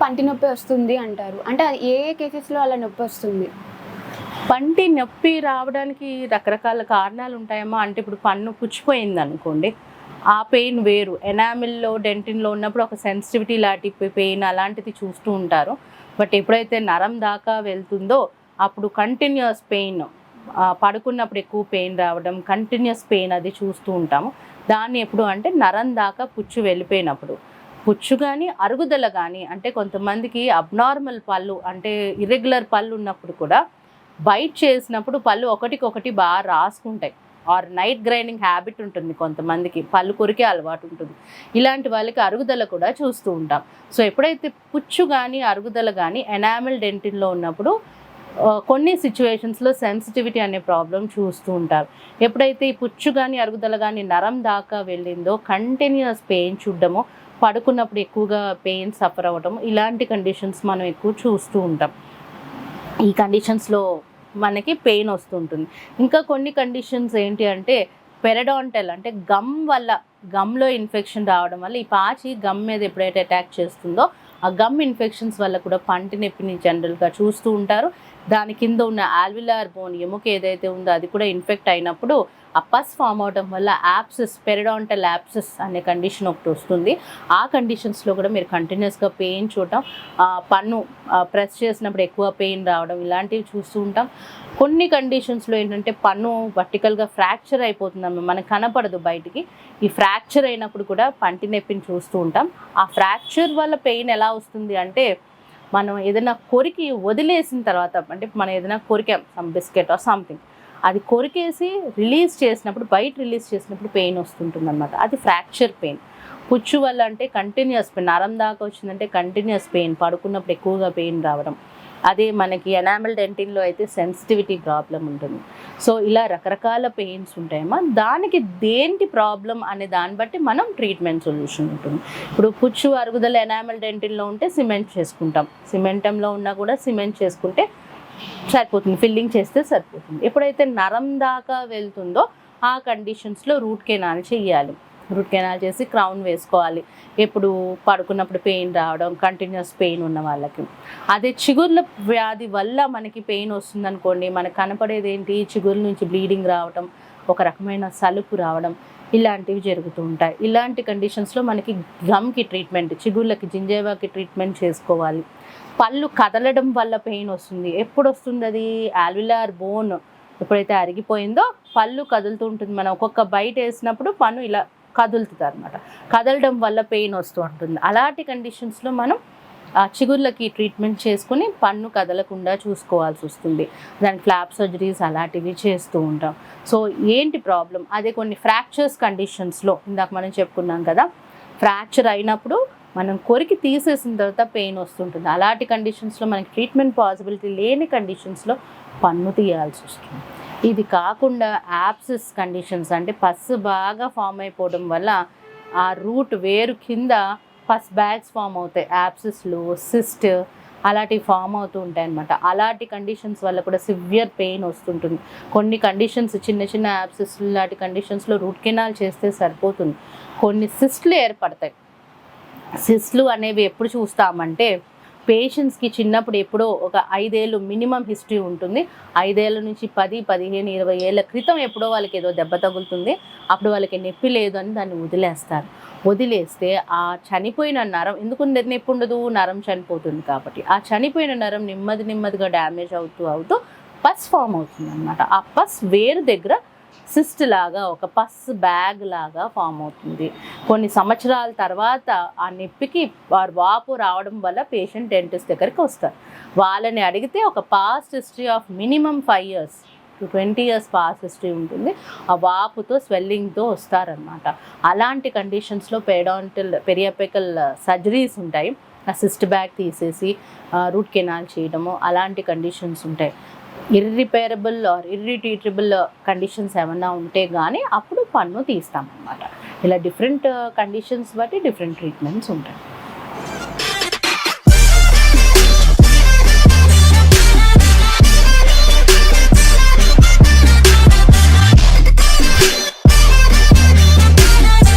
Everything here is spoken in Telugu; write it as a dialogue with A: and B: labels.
A: పంటి నొప్పి వస్తుంది అంటారు. అంటే ఏ ఏ కేసెస్‌లో అలా నొప్పి వస్తుంది?
B: పంటి నొప్పి రావడానికి రకరకాల కారణాలు ఉంటాయమ్మా. అంటే ఇప్పుడు పన్ను పుచ్చిపోయింది అనుకోండి, ఆ పెయిన్ వేరు. ఎనామిల్‌లో, డెంటిన్‌లో ఉన్నప్పుడు ఒక సెన్సిటివిటీ లాంటి పెయిన్ అలాంటిది చూస్తూ ఉంటారు. బట్ ఎప్పుడైతే నరం దాకా వెళ్తుందో అప్పుడు కంటిన్యూస్ పెయిన్, పడుకున్నప్పుడు ఎక్కువ పెయిన్ రావడం, కంటిన్యూస్ పెయిన్ అది చూస్తూ ఉంటాము. దాన్ని ఎప్పుడు అంటే నరం దాకా పుచ్చు వెళ్ళిపోయినప్పుడు. పుచ్చు కానీ అరుగుదల కానీ, అంటే కొంతమందికి అబ్నార్మల్ పళ్ళు అంటే ఇర్రెగ్యులర్ పళ్ళు ఉన్నప్పుడు కూడా బైట్ చేసినప్పుడు పళ్ళు ఒకటికొకటి బాగా రాసుకుంటాయి. ఆర్ నైట్ గ్రైండింగ్ హ్యాబిట్ ఉంటుంది కొంతమందికి, పళ్ళు కొరికే అలవాటు ఉంటుంది. ఇలాంటి వాళ్ళకి అరుగుదల కూడా చూస్తూ ఉంటాం. సో ఎప్పుడైతే పుచ్చు కానీ అరుగుదల కానీ ఎనామిల్ డెంటిన్లో ఉన్నప్పుడు కొన్ని సిచ్యువేషన్స్లో సెన్సిటివిటీ అనే ప్రాబ్లం చూస్తూ ఉంటారు. ఎప్పుడైతే ఈ పుచ్చు కానీ అరుగుదల కానీ నరం దాకా వెళ్ళిందో కంటిన్యూస్ పెయిన్ చూడడము, పడుకున్నప్పుడు ఎక్కువగా పెయిన్ సఫర్ అవ్వడం, ఇలాంటి కండిషన్స్ మనం ఎక్కువ చూస్తూ ఉంటాం. ఈ కండిషన్స్లో మనకి పెయిన్ వస్తుంటుంది. ఇంకా కొన్ని కండిషన్స్ ఏంటి అంటే పెరడాంటల్, అంటే గమ్ వల్ల, గమ్లో ఇన్ఫెక్షన్ రావడం వల్ల, ఈ పాచి గమ్ మీద ఎప్పుడైతే అటాక్ చేస్తుందో ఆ గమ్ ఇన్ఫెక్షన్స్ వల్ల కూడా పంటి నొప్పిని జనరల్గా చూస్తూ ఉంటారు. దాని కింద ఉన్న ఆల్విలార్ బోన్, ఎముక ఏదైతే ఉందో అది కూడా ఇన్ఫెక్ట్ అయినప్పుడు ఆ పస్ ఫామ్ అవడం వల్ల యాప్సిస్, పెరడాంటల్ యాప్సిస్ అనే కండిషన్ ఒకటి వస్తుంది. ఆ కండిషన్స్లో కూడా మీరు కంటిన్యూస్గా పెయిన్ చూడటం, పన్ను ప్రెస్ చేసినప్పుడు ఎక్కువ పెయిన్ రావడం, ఇలాంటివి చూస్తూ ఉంటాం. కొన్ని కండిషన్స్లో ఏంటంటే పన్ను వర్టికల్గా ఫ్రాక్చర్ అయిపోతుందన్నమాట, మనకు కనపడదు బయటికి. ఈ ఫ్రాక్చర్ అయినప్పుడు కూడా పంటి నొప్పిని చూస్తూ ఉంటాం. ఆ ఫ్రాక్చర్ వల్ల పెయిన్ ఎలా వస్తుంది అంటే మనం ఏదైనా కొరికి వదిలేసిన తర్వాత, అంటే మనం ఏదైనా కొరికాం సమ్ బిస్కెట్ ఆర్ సంథింగ్, అది కొరికేసి రిలీజ్ చేసినప్పుడు, బయట రిలీజ్ చేసినప్పుడు పెయిన్ వస్తుంటుంది అనమాట. అది ఫ్రాక్చర్ పెయిన్. పుచ్చు వల్ల అంటే కంటిన్యూస్ పెయిన్, నరం దాకా వచ్చిందంటే కంటిన్యూస్ పెయిన్, పడుకున్నప్పుడు ఎక్కువగా పెయిన్ రావడం. అదే మనకి ఎనామిల్ డెంటిన్లో అయితే సెన్సిటివిటీ ప్రాబ్లం ఉంటుంది. సో ఇలా రకరకాల పెయిన్స్ ఉంటాయమ్మా. దానికి దేంటి ప్రాబ్లం అనే దాన్ని బట్టి మనం ట్రీట్మెంట్ సొల్యూషన్ ఉంటుంది. ఇప్పుడు పుచ్చు అరుగుదల ఎనామిల్ డెంటిన్లో ఉంటే సిమెంట్ చేసుకుంటాం, సిమెంటంలో ఉన్నా కూడా సిమెంట్ చేసుకుంటే సరిపోతుంది, ఫిల్లింగ్ చేస్తే సరిపోతుంది. ఎప్పుడైతే నరం దాకా వెళ్తుందో ఆ కండిషన్స్లో రూట్ కెనాల్ చేయాలి. రూట్ కెనాల్ చేసి క్రౌన్ వేసుకోవాలి ఎప్పుడు పడుకున్నప్పుడు పెయిన్ రావడం, కంటిన్యూస్ పెయిన్ ఉన్న వాళ్ళకి. అదే చిగుర్ల వ్యాధి వల్ల మనకి పెయిన్ వస్తుందనుకోండి, మనకు కనపడేది ఏంటి, చిగుర్ల నుంచి బ్లీడింగ్ రావడం, ఒక రకమైన సలుపు రావడం, ఇలాంటివి జరుగుతూ ఉంటాయి. ఇలాంటి కండిషన్స్లో మనకి గమ్కి ట్రీట్మెంట్, చిగుర్లకి జింజేవాకి ట్రీట్మెంట్ చేసుకోవాలి. పళ్ళు కదలడం వల్ల పెయిన్ వస్తుంది. ఎప్పుడు వస్తుంది అది? ఆల్విలార్ బోన్ ఎప్పుడైతే అరిగిపోయిందో పళ్ళు కదులుతూ ఉంటుంది. మనం ఒక్కొక్క బైట్ వేసినప్పుడు పన్ను ఇలా కదులుతుంది అనమాట. కదలడం వల్ల పెయిన్ వస్తూ ఉంటుంది. అలాంటి కండిషన్స్లో మనం చిగుర్లకి ట్రీట్మెంట్ చేసుకుని పన్ను కదలకుండా చూసుకోవాల్సి వస్తుంది. దానికి ఫ్లాప్ సర్జరీస్ అలాంటివి చేస్తూ ఉంటాం. సో ఏంటి ప్రాబ్లం? అదే కొన్ని ఫ్రాక్చర్స్ కండిషన్స్లో ఇందాక మనం చెప్పుకున్నాం కదా, ఫ్రాక్చర్ అయినప్పుడు మనం కొరికి తీసేసిన తర్వాత పెయిన్ వస్తుంటుంది. అలాంటి కండిషన్స్లో మనకి ట్రీట్మెంట్ పాసిబిలిటీ లేని కండిషన్స్లో పన్ను తీయాల్సి వస్తుంది. ఇది కాకుండా యాప్సిస్ కండిషన్స్, అంటే పస్సు బాగా ఫామ్ అయిపోవడం వల్ల ఆ రూట్ వేరు కింద పస్ బ్యాగ్స్ ఫామ్ అవుతాయి, యాప్సిస్లు, సిస్ట్ అలాంటివి ఫామ్ అవుతూ ఉంటాయి అన్నమాట. అలాంటి కండిషన్స్ వల్ల కూడా సివియర్ పెయిన్ వస్తుంటుంది. కొన్ని కండిషన్స్ చిన్న చిన్న యాప్సిస్ లాంటి కండిషన్స్లో రూట్ కెనాల్ చేస్తే సరిపోతుంది. కొన్ని సిస్ట్లు ఏర్పడతాయి. సిస్ట్లు అనేవి ఎప్పుడు చూస్తామంటే పేషెంట్స్కి చిన్నప్పుడు ఎప్పుడో ఒక 5 ఏళ్ళు మినిమం హిస్టరీ ఉంటుంది. 5 ఏళ్ళ నుంచి 10, 15, 20 ఏళ్ళ క్రితం ఎప్పుడో వాళ్ళకి ఏదో దెబ్బ తగులుతుంది, అప్పుడు వాళ్ళకి నొప్పి లేదు అని దాన్ని వదిలేస్తారు. వదిలేస్తే ఆ చనిపోయిన నరం, ఎందుకు నొప్పి ఉండదు, నరం చనిపోతుంది కాబట్టి, ఆ చనిపోయిన నరం నెమ్మదిగా డ్యామేజ్ అవుతూ పస్ ఫామ్ అవుతుంది అనమాట. ఆ పస్ వేరు దగ్గర సిస్ట్ లాగా, ఒక పస్ బ్యాగ్ లాగా ఫామ్ అవుతుంది. కొన్ని సంవత్సరాల తర్వాత ఆ నొప్పికి వాపు రావడం వల్ల పేషెంట్ డెంటిస్ట్ దగ్గరికి వస్తారు. వాళ్ళని అడిగితే ఒక past history of minimum 5 years to 20 years past history ఉంటుంది. ఆ వాపుతో స్వెల్లింగ్తో వస్తారనమాట. అలాంటి కండిషన్స్లో పెరియాపికల్ సర్జరీస్ ఉంటాయి. ఆ సిస్ట్ బ్యాగ్ తీసేసి రూట్ కెనాల్ చేయడము, అలాంటి కండిషన్స్ ఉంటాయి. ఇర్రిపేరబుల్ ఆర్ ఇర్రిట్రీటబుల్ కండిషన్స్ ఏమన్నా ఉంటే కానీ అప్పుడు పన్ను తీస్తామన్నమాట. ఇలా డిఫరెంట్ కండిషన్స్ బట్టి డిఫరెంట్ ట్రీట్మెంట్స్ ఉంటాయి.